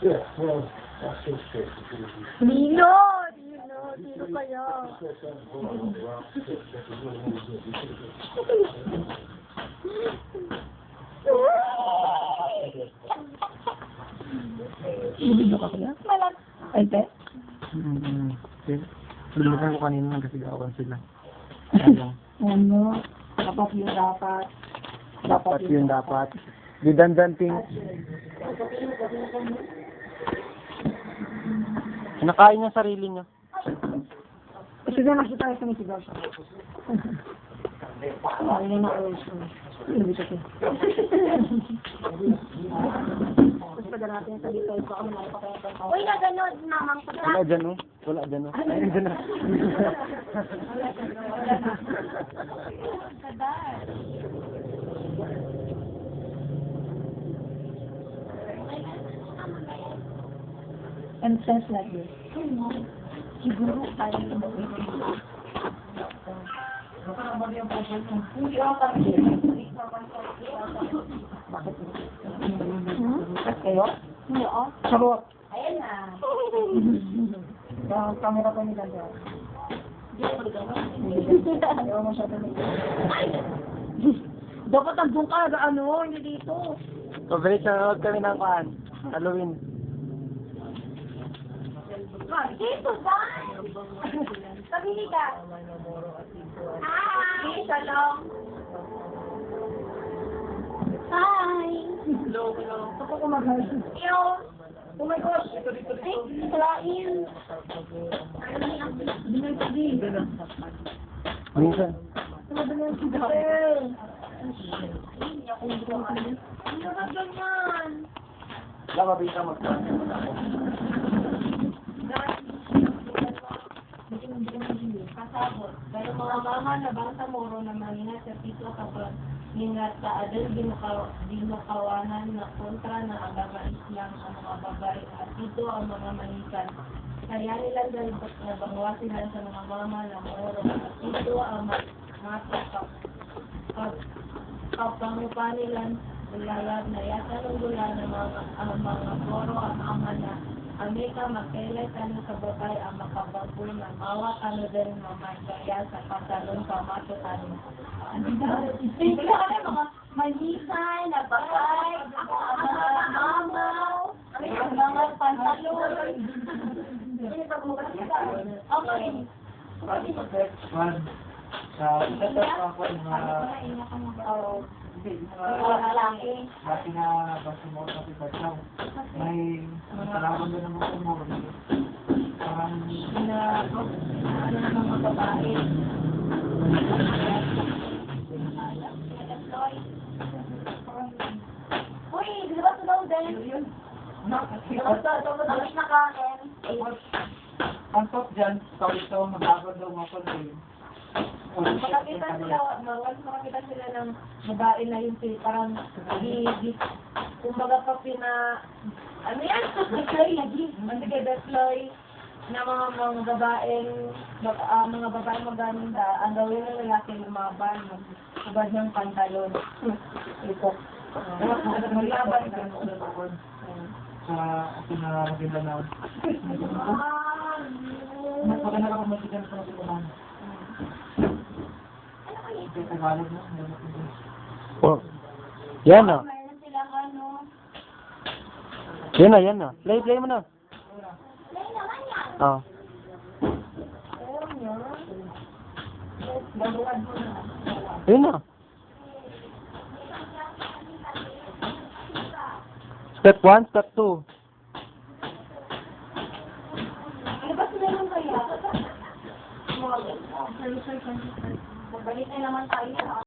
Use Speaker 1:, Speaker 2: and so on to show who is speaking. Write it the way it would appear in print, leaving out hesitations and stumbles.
Speaker 1: Yeah, well, that's his case.
Speaker 2: Nino! Nino! Sino kaya? Ibigyo ka kaya? Malag. Ay, te?
Speaker 3: Lulukan ko kanina nagkasigawan sila.
Speaker 2: Ano? Dapat yun dapat.
Speaker 3: Dapat yun dapat. Didandanting. Nakain niya sarili niya.
Speaker 2: Kasi na nakita tayo sa misigaw siya. Ay, na na-urge ko. Ibig ko. Tapos pag natin sa dito, ito ako nakipakita. Uy, naganod namang pagka.
Speaker 3: Wala dyan o. Wala dyan o. Ayun dyan na.
Speaker 2: And says like this. Siguro tayo yung bakit kayo? Hindi ako. Charot. Ayan na. Yung camera ko nila dyan. Ayaw mo siya dyan. Dapat nandun ka, ano, hindi dito.
Speaker 3: Pabalik sa road kami ng kaan. Halloween.
Speaker 2: Dito, saan? Sabili ka. Hi! Shalom. Hi! Hello, hello. Ako ko mag-hi. Yo! Oh my gosh! Ay, salain.
Speaker 3: Minsan.
Speaker 2: Ano ba ganyan?
Speaker 3: Wala mabita magkaan.
Speaker 4: Kasabot. Pero mga mama na bang tamoro na mangingat sa pito kapag ningat ka adal dinukawanan na kontra na agaga Islam ang mga babae at ito ang mga manikan. Kaya nilang dahil nabangawasin lang sa mga mama na moro at ito ang mga kapangupa nilang ulayag na yata ng gula ng mga moro ang ama na Amika magkailay kanu sa babae ang makabagul na mawa kanu din mamagaya sa pasalon sa mato kanu. Hindi ka mga manisan, nabakay, mga mamaw, mga pantalon. Okay.
Speaker 3: Dati na basta mo sa pagkaw. May talagang doon naman tumuro. Parang
Speaker 4: Mga babae.
Speaker 2: Uy, di ba daw din? Tapos nakain.
Speaker 3: ang top dyan, ito, magagawa daw mga konti.
Speaker 4: Makakita sila ng babae na yung parang kumbaga pa ano yan? Deploy na mga babaeng maganda, ang gawin ng lalaki lumaban, magubad ng pantalon. Ito. Maglaban ka.
Speaker 3: Sa pinaganda na. Magpaganda ka pamasigan sa mga tumahan. Oh. Yan na.
Speaker 4: Mayroon silang ano.
Speaker 3: Yan na, yan na. Play mo na.
Speaker 4: Play naman yan.
Speaker 3: Oh. Yan na. Step 1, step 2.
Speaker 4: Ano ba sila nung kaya? Magbalik na naman tayo.